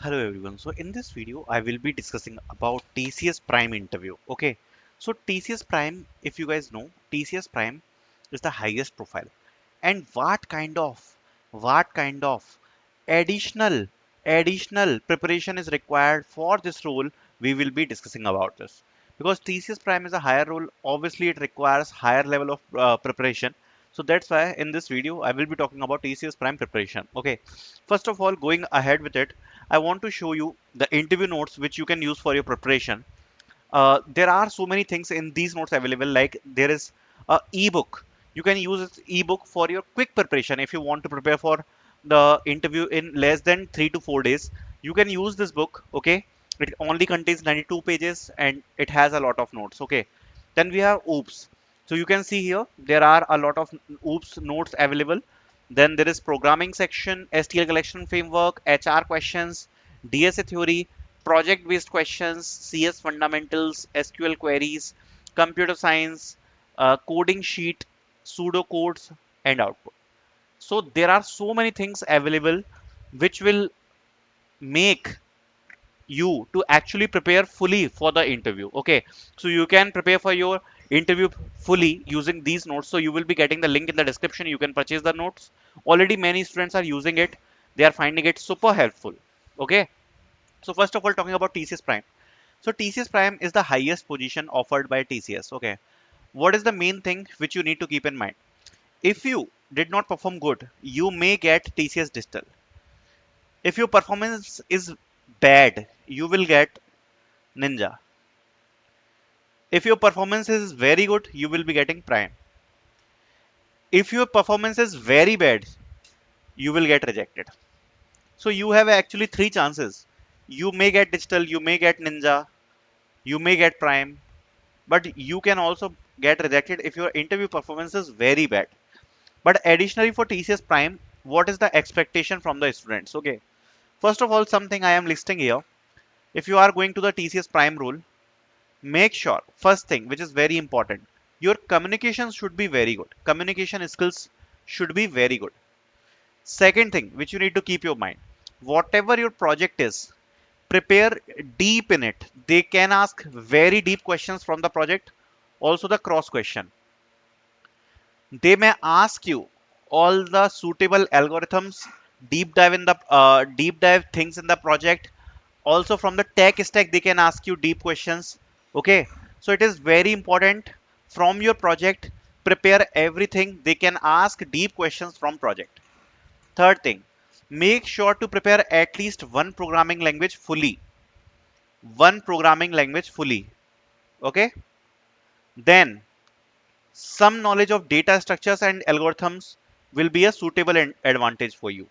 Hello everyone. So in this video, I will be discussing about TCS Prime interview. Okay. So TCS Prime, if you guys know, TCS Prime is the highest profile. And what kind of additional, additional preparation is required for this role, we will be discussing about this. Because TCS Prime is a higher role, obviously it requires higher level of preparation. So that's why in this video, I will be talking about TCS Prime preparation. Okay. First of all, going ahead with it, I want to show you the interview notes which you can use for your preparation. There are so many things in these notes available, like there is a ebook. You can use this ebook for your quick preparation. If you want to prepare for the interview in less than 3 to 4 days, you can use this book. Okay, it only contains 92 pages and it has a lot of notes. Okay, then we have oops. So you can see here there are a lot of oops notes available. Then there is programming section, STL collection framework, HR questions, DSA theory, project based questions, CS fundamentals, SQL queries, computer science, coding sheet, pseudo codes, and output. So there are so many things available which will make you to actually prepare fully for the interview. Okay, so you can prepare for your interview fully using these notes. So you will be getting the link in the description. You can purchase the notes. Already many students are using it. They are finding it super helpful. Okay, so first of all, talking about TCS Prime. So TCS Prime is the highest position offered by TCS. Okay. What is the main thing which you need to keep in mind? If you did not perform good, you may get TCS Digital. If your performance is bad, you will get Ninja. If your performance is very good, you will be getting Prime. If your performance is very bad, you will get rejected. So you have actually three chances. You may get Digital, you may get Ninja, you may get Prime, but you can also get rejected if your interview performance is very bad. But additionally for TCS Prime, what is the expectation from the students? Okay, first of all, something I am listing here. If you are going to the TCS Prime role, make sure, first thing which is very important, your communication should be very good. Communication skills should be very good. Second thing which you need to keep your mind, whatever your project is, prepare deep in it. They can ask very deep questions from the project, also the cross question. They may ask you all the suitable algorithms, deep dive things in the project. Also from the tech stack, they can ask you deep questions. Okay, so it is very important from your project. Prepare everything. They can ask deep questions from project. Third thing, make sure to prepare at least one programming language fully. One programming language fully. Okay, then some knowledge of data structures and algorithms will be a advantage for you.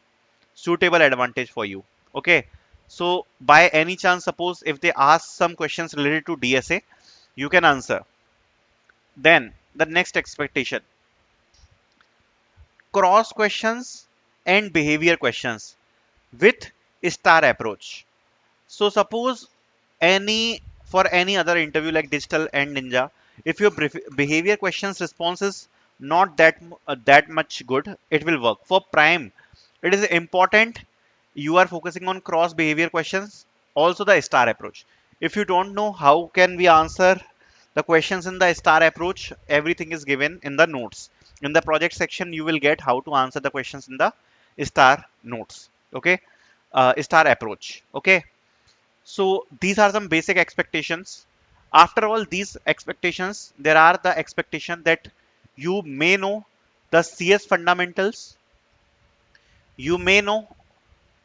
Suitable advantage for you. Okay, so by any chance, suppose if they ask some questions related to DSA, you can answer. Then the next expectation, cross questions and behavior questions with star approach. So suppose any for any other interview like digital and ninja, if your behavior questions response is not that much good, it will work. For prime, it is important you are focusing on cross behavior questions, also the star approach. If you don't know how can we answer the questions in the star approach, everything is given in the notes. In the project section, you will get how to answer the questions in the star notes. Okay, star approach. Okay, so these are some basic expectations. After all these expectations, there are the expectation that you may know the CS fundamentals, you may know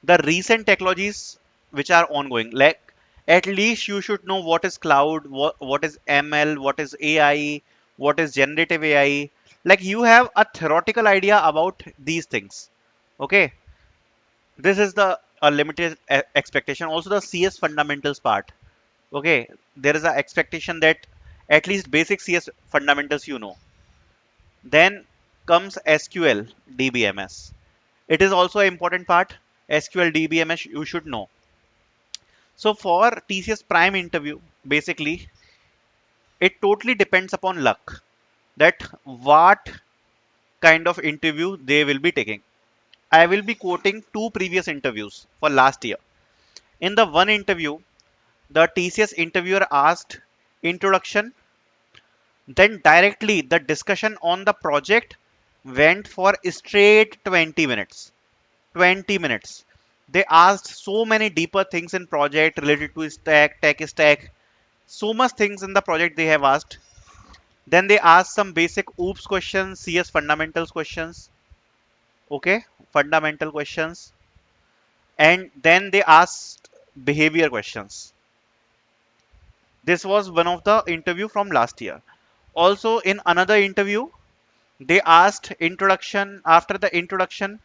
the recent technologies which are ongoing. Like at least you should know what is cloud, what is ML, what is AI, what is generative AI. Like you have a theoretical idea about these things. Okay, this is the a limited expectation. Also the CS fundamentals part. Okay, there is an expectation that at least basic CS fundamentals you know. Then comes SQL DBMS. It is also an important part. SQL DBMS you should know. So for TCS Prime interview, basically it totally depends upon luck that what kind of interview they will be taking. I will be quoting two previous interviews for last year. In the one interview, the TCS interviewer asked introduction, then directly the discussion on the project went for straight 20 minutes. 20 minutes. They asked so many deeper things in project related to stack, tech stack, so much things in the project they have asked. Then they asked some basic OOPS questions, CS fundamentals questions, okay, fundamental questions, and then they asked behavior questions. This was one of the interview from last year. Also, in another interview, they asked introduction. After the introduction,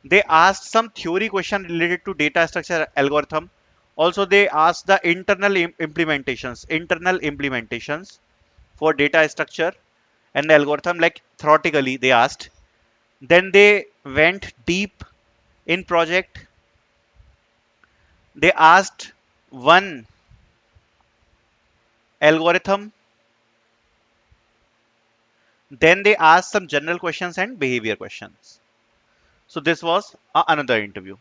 they asked some theory question related to data structure algorithm. Also, they asked the internal implementations for data structure and the algorithm, like theoretically they asked. Then they went deep in project. They asked one algorithm. Then they asked some general questions and behavior questions. So this was another interview.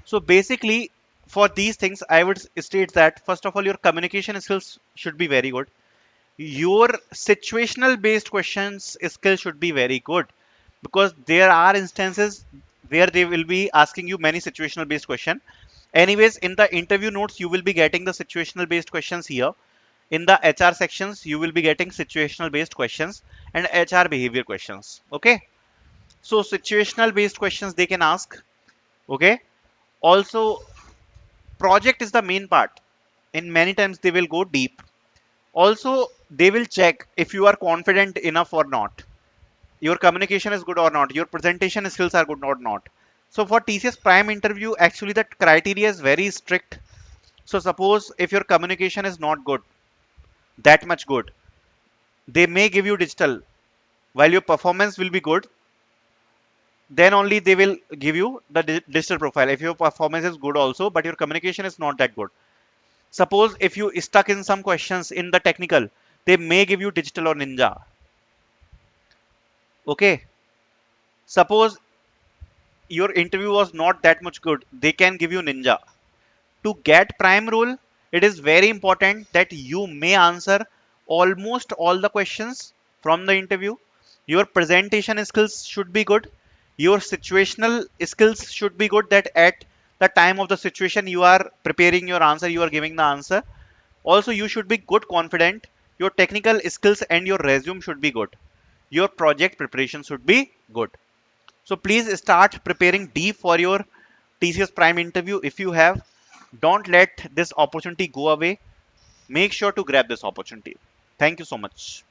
So basically, for these things, I would state that first of all, your communication skills should be very good. Your situational based questions skill should be very good, because there are instances where they will be asking you many situational based question. Anyways, in the interview notes, you will be getting the situational based questions here. In the HR sections, you will be getting situational based questions and HR behavior questions. Okay. So situational based questions they can ask. Okay. Also, project is the main part. In many times they will go deep. Also, they will check if you are confident enough or not. Your communication is good or not. Your presentation skills are good or not. So for TCS Prime interview, actually that criteria is very strict. So suppose if your communication is not good, that much good, they may give you digital. While your performance will be good, then only they will give you the digital profile. If your performance is good also, but your communication is not that good. Suppose if you stuck in some questions in the technical, they may give you digital or ninja. Okay. Suppose your interview was not that much good, they can give you ninja. To get prime role, it is very important that you may answer almost all the questions from the interview. Your presentation skills should be good. Your situational skills should be good, that at the time of the situation you are preparing your answer, you are giving the answer. Also, you should be good confident. Your technical skills and your resume should be good. Your project preparation should be good. So please start preparing deep for your TCS Prime interview. If you have, don't let this opportunity go away. Make sure to grab this opportunity. Thank you so much.